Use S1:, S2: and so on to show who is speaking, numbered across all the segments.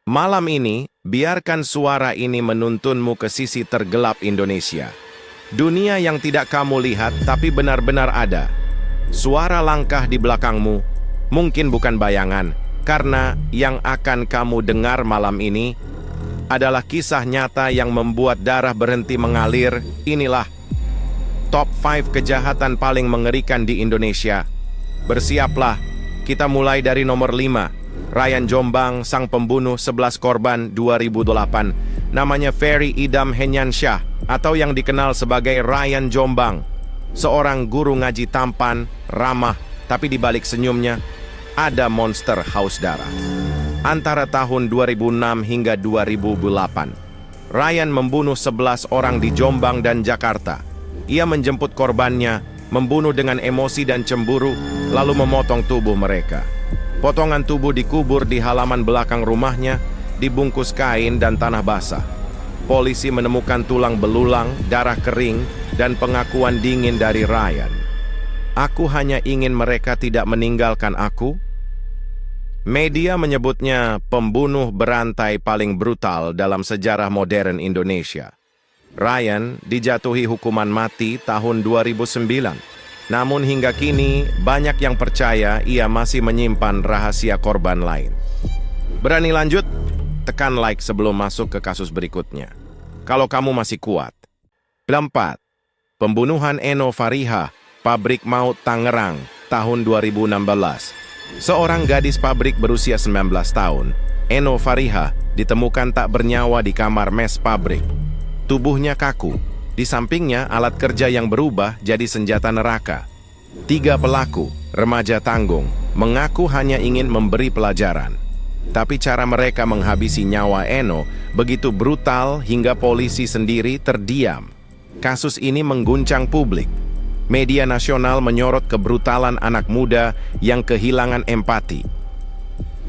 S1: Malam ini, biarkan suara ini menuntunmu ke sisi tergelap Indonesia. Dunia yang tidak kamu lihat tapi benar-benar ada. Suara langkah di belakangmu, mungkin bukan bayangan, karena yang akan kamu dengar malam ini adalah kisah nyata yang membuat darah berhenti mengalir. Inilah Top 5 kejahatan paling mengerikan di Indonesia. Bersiaplah, kita mulai dari nomor 5. Ryan Jombang, sang pembunuh 11 korban 2008. Namanya Ferry Idam Henyansyah, atau yang dikenal sebagai Ryan Jombang. Seorang guru ngaji tampan, ramah, tapi di balik senyumnya ada monster haus darah. Antara tahun 2006 hingga 2008, Ryan membunuh 11 orang di Jombang dan Jakarta. Ia menjemput korbannya, membunuh dengan emosi dan cemburu, lalu memotong tubuh mereka. Potongan tubuh dikubur di halaman belakang rumahnya, dibungkus kain dan tanah basah. Polisi menemukan tulang belulang, darah kering, dan pengakuan dingin dari Ryan. "Aku hanya ingin mereka tidak meninggalkan aku." Media menyebutnya pembunuh berantai paling brutal dalam sejarah modern Indonesia. Ryan dijatuhi hukuman mati tahun 2009. Namun hingga kini, banyak yang percaya ia masih menyimpan rahasia korban lain. Berani lanjut? Tekan like sebelum masuk ke kasus berikutnya, kalau kamu masih kuat. 4. Pembunuhan Eno Fariha, pabrik maut Tangerang, tahun 2016. Seorang gadis pabrik berusia 19 tahun, Eno Fariha, ditemukan tak bernyawa di kamar mes pabrik. Tubuhnya kaku. Di sampingnya alat kerja yang berubah jadi senjata neraka. 3 pelaku, remaja tanggung, mengaku hanya ingin memberi pelajaran. Tapi cara mereka menghabisi nyawa Eno begitu brutal hingga polisi sendiri terdiam. Kasus ini mengguncang publik. Media nasional menyorot kebrutalan anak muda yang kehilangan empati.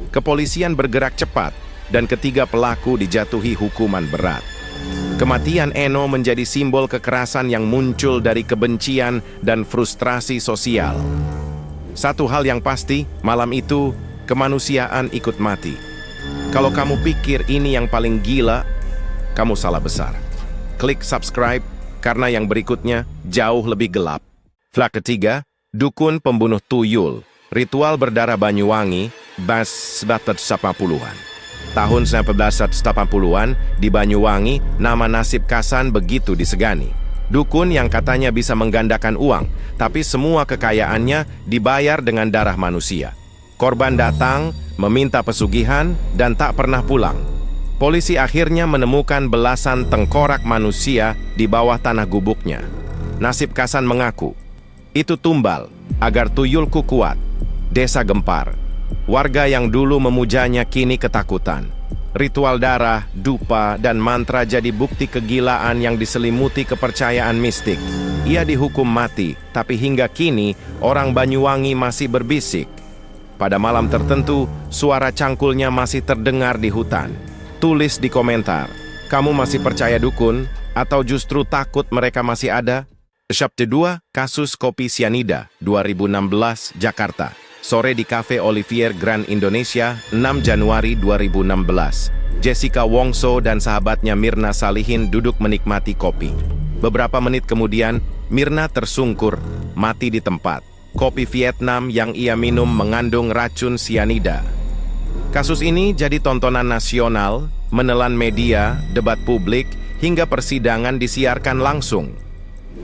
S1: Kepolisian bergerak cepat dan ketiga pelaku dijatuhi hukuman berat. Kematian Eno menjadi simbol kekerasan yang muncul dari kebencian dan frustrasi sosial. Satu hal yang pasti, malam itu kemanusiaan ikut mati. Kalau kamu pikir ini yang paling gila, kamu salah besar. Klik subscribe karena yang berikutnya jauh lebih gelap. Flag ketiga, dukun pembunuh tuyul, ritual berdarah Banyuwangi, Bas 1980-an. Tahun 1980-an, di Banyuwangi, nama Nasib Kasan begitu disegani. Dukun yang katanya bisa menggandakan uang, tapi semua kekayaannya dibayar dengan darah manusia. Korban datang, meminta pesugihan, dan tak pernah pulang. Polisi akhirnya menemukan belasan tengkorak manusia di bawah tanah gubuknya. Nasib Kasan mengaku, itu tumbal, agar tuyulku kuat. Desa gempar. Warga yang dulu memujanya kini ketakutan. Ritual darah, dupa, dan mantra jadi bukti kegilaan yang diselimuti kepercayaan mistik. Ia dihukum mati, tapi hingga kini orang Banyuwangi masih berbisik. Pada malam tertentu, suara cangkulnya masih terdengar di hutan. Tulis di komentar, kamu masih percaya dukun atau justru takut mereka masih ada? Chapter 2, kasus kopi sianida, 2016, Jakarta. Sore di Cafe Olivier Grand Indonesia, 6 Januari 2016. Jessica Wongso dan sahabatnya Mirna Salihin duduk menikmati kopi. Beberapa menit kemudian, Mirna tersungkur, mati di tempat. Kopi Vietnam yang ia minum mengandung racun sianida. Kasus ini jadi tontonan nasional, menelan media, debat publik, hingga persidangan disiarkan langsung.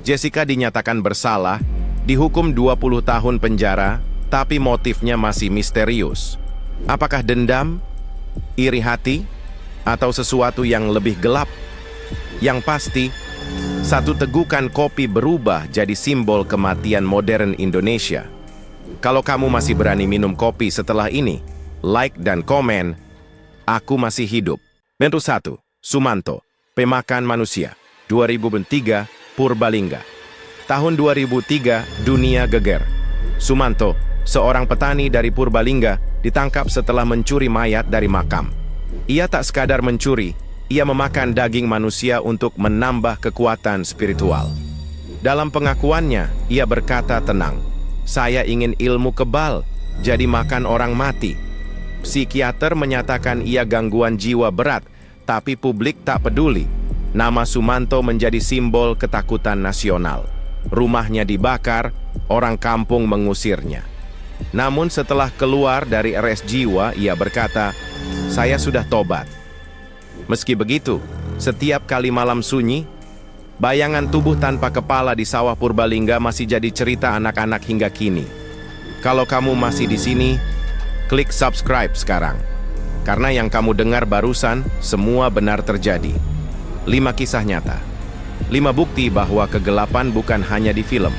S1: Jessica dinyatakan bersalah, dihukum 20 tahun penjara, tapi motifnya masih misterius. Apakah dendam, iri hati, atau sesuatu yang lebih gelap? Yang pasti, satu tegukan kopi berubah jadi simbol kematian modern Indonesia. Kalau kamu masih berani minum kopi setelah ini, like dan komen, aku masih hidup. Bentuk 1, Sumanto, Pemakan Manusia, 2003, Purbalingga. Tahun 2003, dunia geger. Sumanto, seorang petani dari Purbalingga, ditangkap setelah mencuri mayat dari makam. Ia tak sekadar mencuri, ia memakan daging manusia untuk menambah kekuatan spiritual. Dalam pengakuannya, ia berkata tenang, "Saya ingin ilmu kebal, jadi makan orang mati." Psikiater menyatakan ia gangguan jiwa berat, tapi publik tak peduli. Nama Sumanto menjadi simbol ketakutan nasional. Rumahnya dibakar, orang kampung mengusirnya. Namun setelah keluar dari RS Jiwa, ia berkata, "Saya sudah tobat." Meski begitu, setiap kali malam sunyi, bayangan tubuh tanpa kepala di sawah Purbalingga masih jadi cerita anak-anak hingga kini. Kalau kamu masih di sini, klik subscribe sekarang. Karena yang kamu dengar barusan, semua benar terjadi. 5 kisah nyata. 5 bukti bahwa kegelapan bukan hanya di film.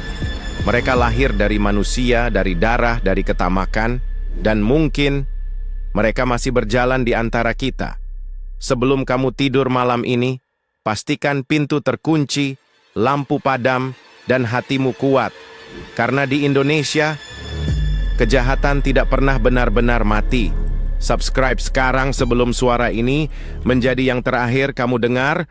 S1: Mereka lahir dari manusia, dari darah, dari ketamakan, dan mungkin mereka masih berjalan di antara kita. Sebelum kamu tidur malam ini, pastikan pintu terkunci, lampu padam, dan hatimu kuat. Karena di Indonesia, kejahatan tidak pernah benar-benar mati. Subscribe sekarang sebelum suara ini menjadi yang terakhir kamu dengar.